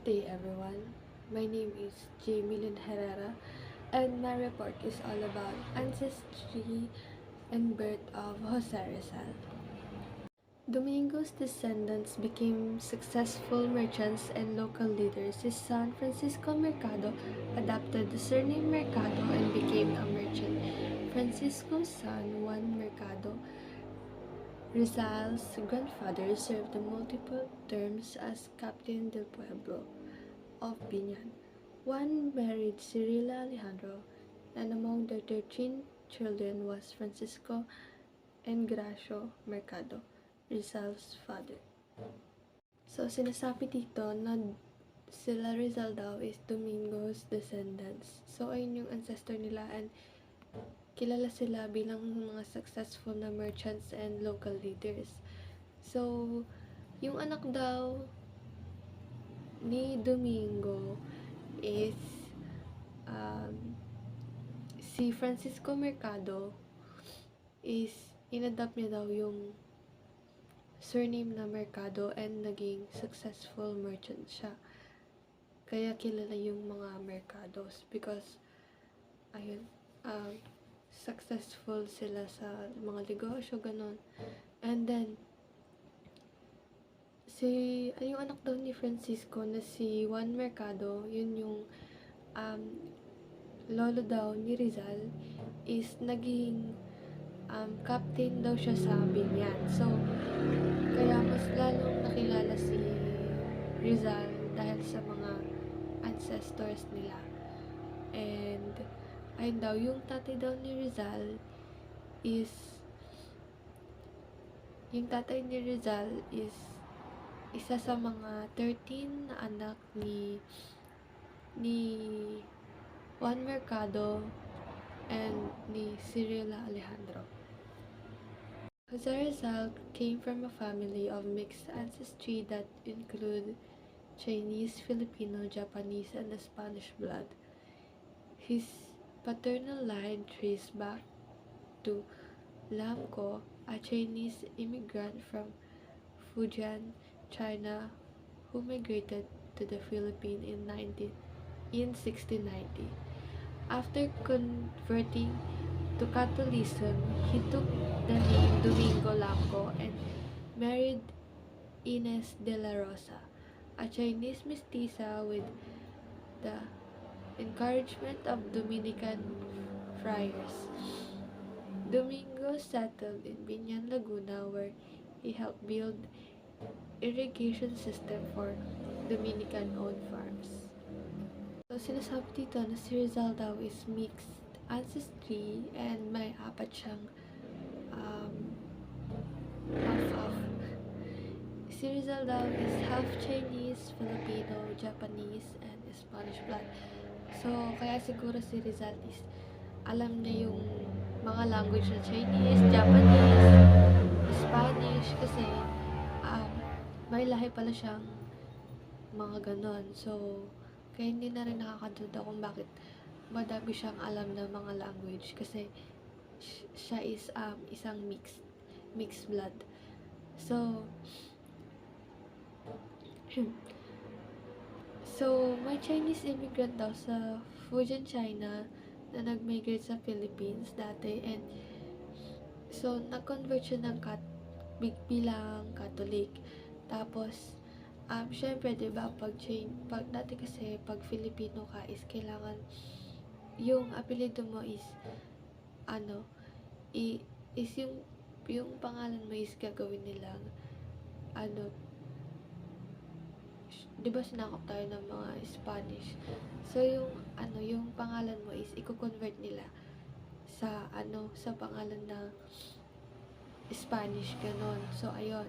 day, everyone. My name is Jamie Lynn Herrera, and my report is all about ancestry and birth of Jose Rizal. Domingo's descendants became successful merchants and local leaders. His son, Francisco Mercado, adopted the surname Mercado and became a merchant. Francisco's son, Juan Mercado, Rizal's grandfather, served multiple terms as Captain del Pueblo of Biñan. Juan married Cirila Alejandro, and among their 13 children was Francisco Engracio Mercado, Rizal's father. So, sinasabi dito na sila Rizal daw is Domingo's descendants. So, ayun yung ancestor nila, and kilala sila bilang mga successful na merchants and local leaders. So, yung anak daw ni Domingo is si Francisco Mercado is inadapt niya daw yung surname na Mercado and naging successful merchant siya. Kaya kilala yung mga Mercados because ayun, successful sila sa mga negosyo, ganon. And then, yung anak daw ni Francisco na si Juan Mercado, yun yung lolo daw ni Rizal, is naging captain daw siya sa Biñan. So, kaya mas lalong nakilala si Rizal dahil sa mga ancestors nila. And, ayun daw, yung tatay daw ni Rizal is isa sa mga 13 na anak ni Juan Mercado and ni Cirila Alejandro. Jose Rizal came from a family of mixed ancestry that include Chinese, Filipino, Japanese, and Spanish blood. His paternal line traced back to Lam Ko, a Chinese immigrant from Fujian, China, who migrated to the Philippines in 1690. After converting to Catholicism, he took the name Domingo Lamco and married Ines de la Rosa, a Chinese mestiza, with the encouragement of Dominican friars. Domingo settled in Biñan, Laguna, where he helped build irrigation system for Dominican-owned farms. So, sinasabi dito na si Rizal daw is mixed ancestry and may apat siyang half-half. Si Rizal daw is half Chinese, Filipino, Japanese, and Spanish blood. So, kaya siguro si Rizal is alam niya yung mga language na Chinese, Japanese, Spanish, kasi may lahi pala siyang mga ganon. So, kaya hindi na rin nakakaduda kung bakit madami siyang alam na mga language, kasi siya is isang mixed blood. So, may Chinese immigrant daw sa Fujian, China, na nag-migrate sa Philippines dati, and so nag-convert siya ng bilang Catholic. Tapos syempre, 'di ba, pag dati kasi pag Filipino ka is kailangan yung apelyido mo is is yung pangalan mo is gagawin nilang 'di ba sinakop tayo ng mga Spanish. So yung pangalan mo is i-convert nila sa sa pangalan na Spanish, ganon. So ayun,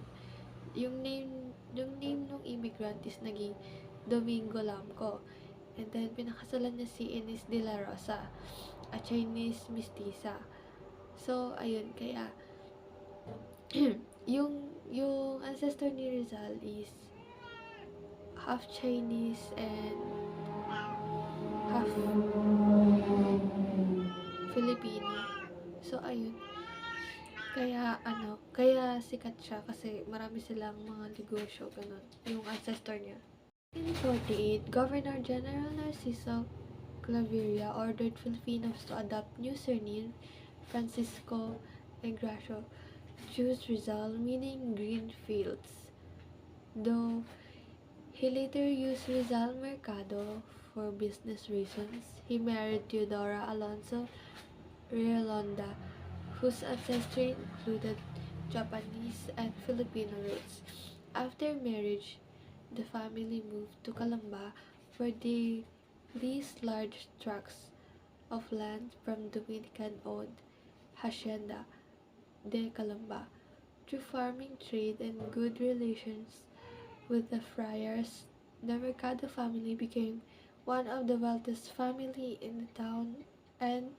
yung name ng immigrant is naging Domingo Lamco. And then pinakasalan niya si Ines de la Rosa, a Chinese mestiza. So ayun, kaya yung ancestor ni Rizal is half Chinese and half Filipino. So ayun, kaya sikat siya kasi marami silang mga negosyo, ganun, yung ancestor niya. In 1948, Governor General Narciso Claveria ordered Filipinos to adopt new surname Francisco Engracio, choose Rizal, meaning green fields, though he later used Rizal Mercado for business reasons. He married Teodora Alonso Realonda, whose ancestry included Japanese and Filipino roots. After marriage, the family moved to Calamba, where they leased large tracts of land from Dominican-owned Hacienda de Calamba. Through farming trade and good relations with the friars, the Mercado family became one of the wealthiest family in the town and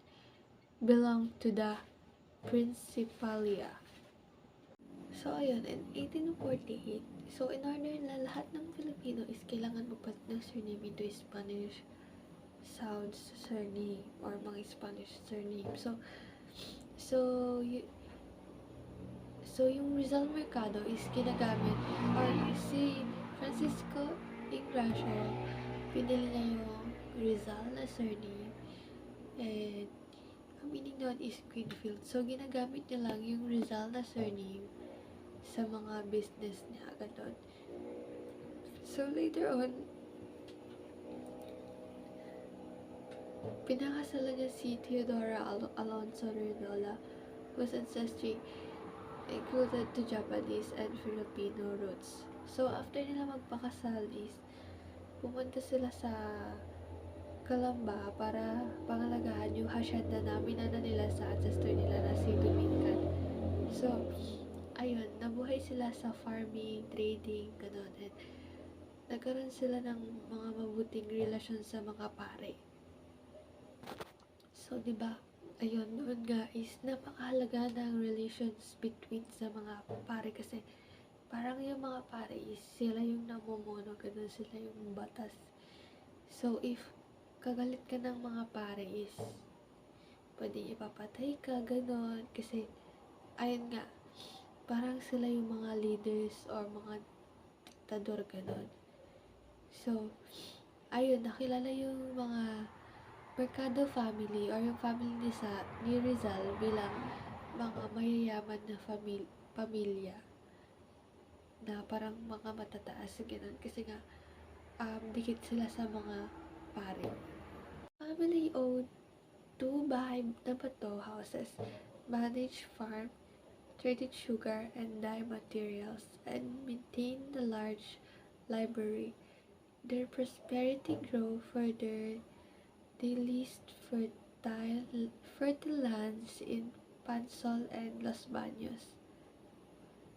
belonged to the Principalia. So, ayun, in 1848, so in order na lahat ng Filipino is kailangan magpalit ng surname into Spanish sounds surname or mga Spanish surname. So, y- so yung Rizal Mercado is ginagamit or si Francisco Ingracio, pinili niya yung Rizal na surname and ang meaning nun is Greenfield. So, ginagamit niya lang yung Rizal na surname sa mga business niya, ganun. So, later on, pinakasalan niya si Teodora Alonso Redola, whose ancestry included to Japanese and Filipino roots. So, after nila magpakasal is, pumunta sila sa Calamba para pangalagaan yung hacienda na minana nila sa ancestor nila na si Dominican. So, ayun, nabuhay sila sa farming, trading, gano'n. And nagkaroon sila ng mga mabuting relasyon sa mga pare. So, di ba? Ayun, noon nga is napakahalaga ng relations between sa mga pare kasi parang yung mga pare is sila yung namumuno, gano'n sila yung batas. So, if kagalit ka ng mga pare is pwede ipapatay ka, gano'n. Kasi, ayun nga, parang sila yung mga leaders or mga diktador, gano'n. So, ayun, nakilala yung mga Mercado family or yung family ni Rizal bilang mga mayayaman na pamilya na parang mga matataas, gano'n. Kasi nga, dikit sila sa mga pare. Family owned 2 bahay na bato houses, managed farm, traded sugar and dye materials, and maintained a large library. Their prosperity grew further. They leased fertile lands in Pansol and Los Baños,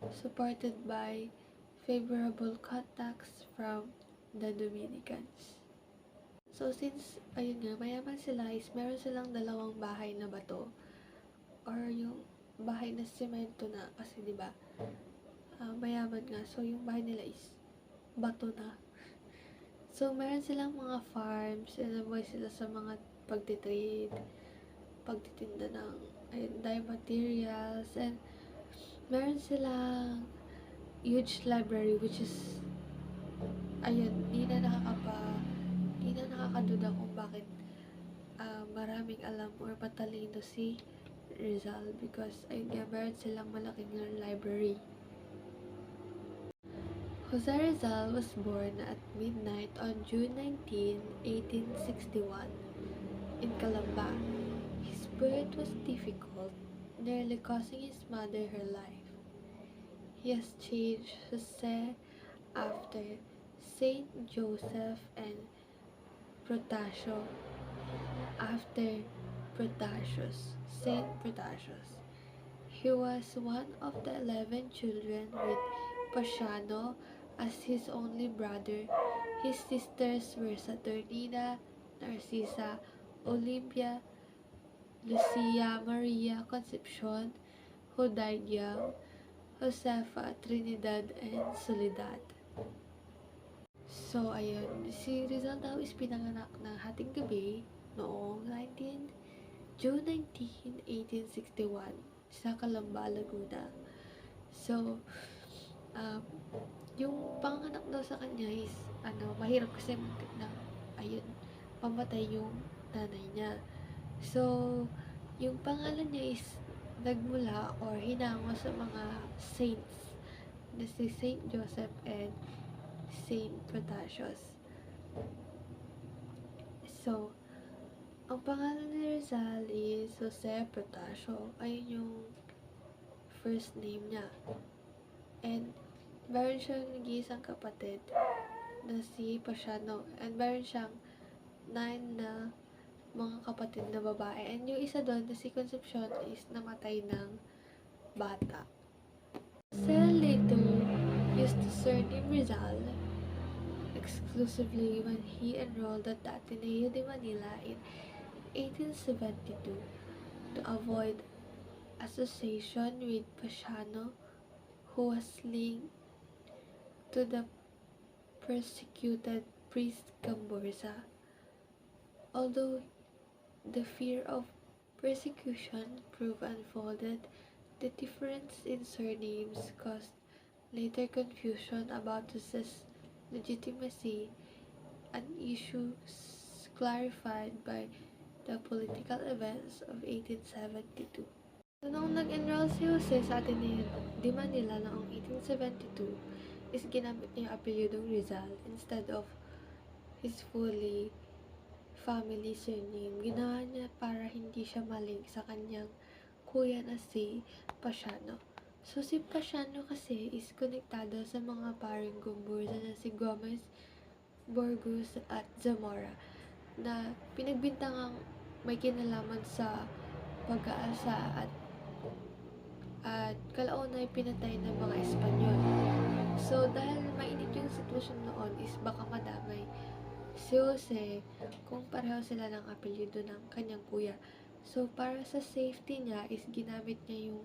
supported by favorable contacts from the Dominicans. So, since, ayun nga, mayaman sila is meron silang 2 bahay na bato or yung bahay na semento na kasi, di ba, mayaman nga. So, yung bahay nila is bato na. So, meron silang mga farms and nabuhay sila sa mga pagtitrade, pagtitinda ng dye materials, and meron silang huge library which is, ayun, di na nakakaduda kung bakit maraming alam or matalino si Rizal because ayun nga, meron silang malaking library. Jose Rizal was born at midnight on June 19, 1861, in Calamba. His birth was difficult, nearly costing his mother her life. He has changed Jose after Saint Joseph and Protasio after Saint Protasius. He was one of the 11 children with Pasiano as his only brother. His sisters were Saturnina, Narcisa, Olympia, Lucia, Maria, Concepcion, who died young, Josefa, Trinidad, and Soledad. So, ayun, si Rizal daw is pinanganak ng hating gabi noong June 19, 1861 sa Calamba, Laguna. So, yung panganak daw sa kanya is mahirap kasi muntik na, ayun, mamatay yung nanay niya. So, yung pangalan niya is nagmula or hinango sa mga saints na si Saint Joseph and Saint Protasius. So, ang pangalan ni Rizal is Jose Protasio. Ayun yung first name niya. And meron siyang nag-iisang kapatid na si Pasiano. And meron siyang 9 na mga kapatid na babae. And yung isa doon na si Concepcion is namatay ng bata. Cel later used the surname Rizal exclusively when he enrolled at the Ateneo de Manila in 1872 to avoid association with Pasiano, who was linked to the persecuted priest Camborza. Although the fear of persecution proved unfolded, the difference in surnames caused later confusion about Jose's legitimacy, an issue clarified by the political events of 1872. So, noong nag-enroll si Jose sa Ateneo de Manila noong 1872, is ginamit niya yung apelyidong Rizal instead of his fully family surname. Ginawa niya para hindi siya malink sa kanyang kuya na si Pasiano. So, si Pasiano kasi is konektado sa mga paring Gomburza na si Gomez, Burgos at Zamora na pinagbintangang may kinalaman sa pag-aalsa at kalaunay pinatay ng mga Espanyol. So, dahil mainit yung sitwasyon noon is baka madamay si Jose kung pareho sila ng apelyido ng kanyang kuya. So, para sa safety niya is ginamit niya yung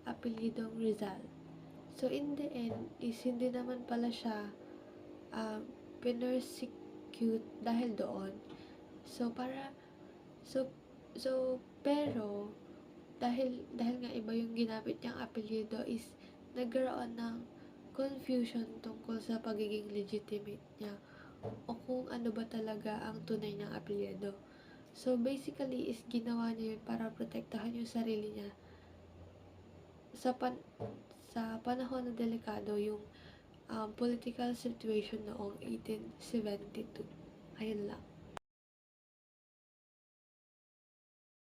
apelyidong Rizal. So, in the end is hindi naman pala siya pinersecute dahil doon. So, pero dahil nga iba yung ginamit niyang apelyido is nagkaroon ng confusion tungkol sa pagiging legitimate niya o kung ano ba talaga ang tunay niyang apelyido. So basically is ginawa niya yun para protektahan yung sarili niya sa panahon na delikado yung political situation noong 1872. Ayun lang.